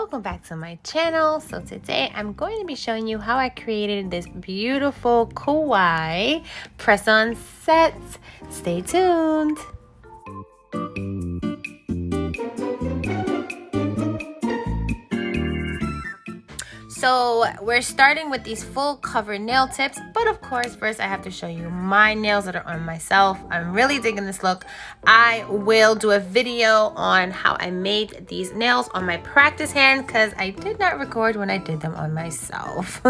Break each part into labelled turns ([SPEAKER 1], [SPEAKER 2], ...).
[SPEAKER 1] welcome back to my channel. So today I'm going to be showing you how I created this beautiful Kawaii Press On set. Stay tuned. So we're starting with these full cover nail tips, but of course first I have to show you my nails that are on myself. I'm really digging this look. I will do a video on how I made these nails on my practice hand because I did not record when I did them on myself.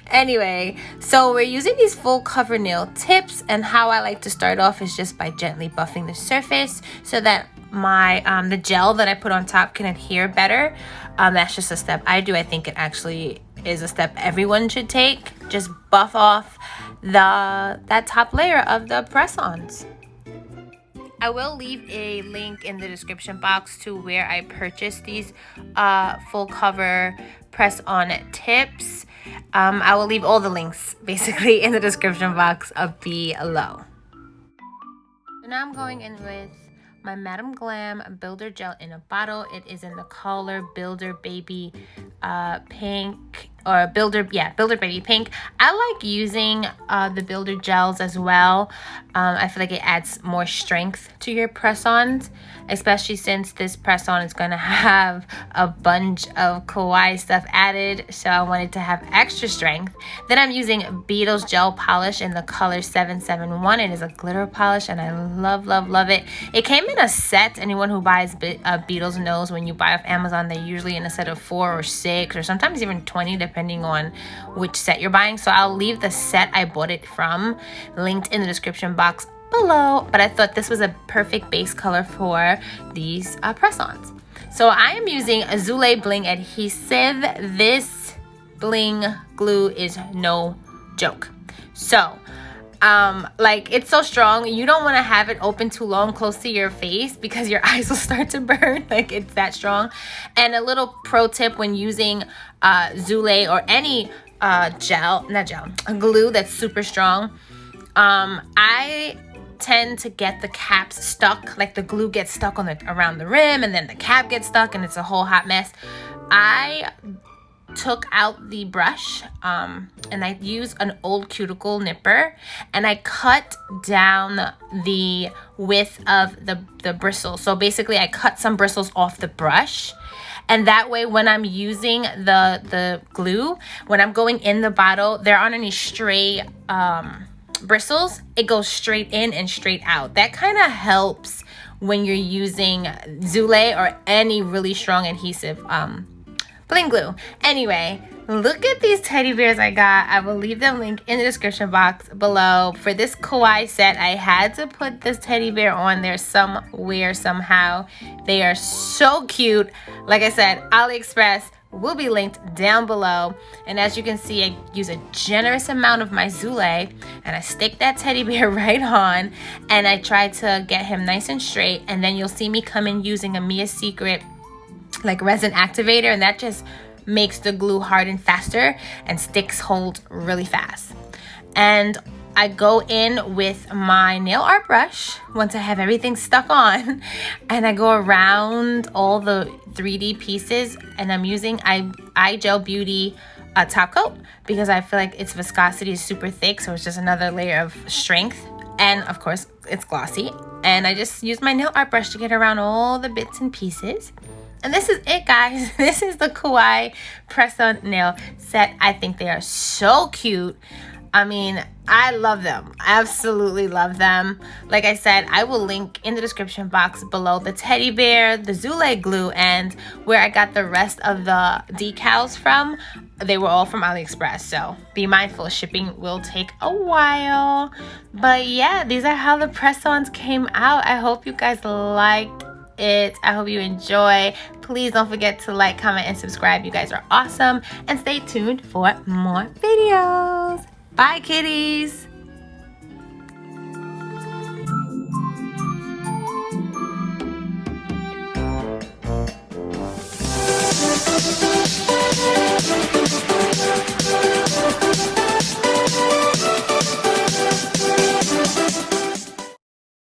[SPEAKER 1] Anyway, so we're using these full cover nail tips, and how I like to start off is just by gently buffing the surface so that my the gel that I put on top can adhere better. That's just a step I do. I think it actually is a step everyone should take. Just buff off that top layer of the press-ons. I will leave a link in the description box to where I purchased these full cover press-on tips. I will leave all the links basically in the description box below. So now I'm going in with my Madam Glam Builder Gel in a bottle. It is in the color Builder Baby Pink, or Builder Baby Pink. I like using the Builder gels as well. I feel like it adds more strength to your press-ons, especially since this press-on is going to have a bunch of kawaii stuff added, so I wanted to have extra strength. Then I'm using Bead's gel polish in the color 771. It is a glitter polish and I love it. It came in a set. Anyone who buys Bead's knows when you buy off Amazon, they're usually in a set of 4 or 6 or sometimes even 20 depending on which set you're buying. So I'll leave the set I bought it from linked in the description box below, but I thought this was a perfect base color for these press-ons. So I am using a Zulay Bling adhesive. This Bling glue is no joke. So like, it's so strong, you don't want to have it open too long close to your face because your eyes will start to burn. Like, it's that strong. And a little pro tip when using Zulay or any glue that's super strong, I tend to get the caps stuck. Like, the glue gets stuck on around the rim, and then the cap gets stuck and it's a whole hot mess. I took out the brush and I used an old cuticle nipper and I cut down the width of the bristles. So basically I cut some bristles off the brush, and that way when I'm using the glue, when I'm going in the bottle, there aren't any stray bristles. It goes straight in and straight out. That kind of helps when you're using Zulay or any really strong adhesive Bling glue. Anyway, look at these teddy bears I got. I will leave them link in the description box below. For this kawaii set, I had to put this teddy bear on there somewhere, somehow. They are so cute. Like I said, AliExpress will be linked down below. And as you can see, I use a generous amount of my Zulay and I stick that teddy bear right on, and I try to get him nice and straight. And then you'll see me come in using a Mia Secret like resin activator, and that just makes the glue harden faster and sticks hold really fast. And I go in with my nail art brush once I have everything stuck on, and I go around all the 3D pieces, and I'm using iGel Beauty top coat because I feel like its viscosity is super thick, so it's just another layer of strength, and of course it's glossy. And I just use my nail art brush to get around all the bits and pieces. And this is it, guys. This is the Kawaii Press On nail set. I think they are so cute. I mean, I love them. Absolutely love them. Like I said, I will link in the description box below the teddy bear, the Zulay glue, and where I got the rest of the decals from. They were all from AliExpress, so be mindful, shipping will take a while. But yeah, these are how the press-ons came out. I hope you guys liked it. I hope you enjoy. Please don't forget to like, comment, and subscribe. You guys are awesome. And stay tuned for more videos. Bye, kitties.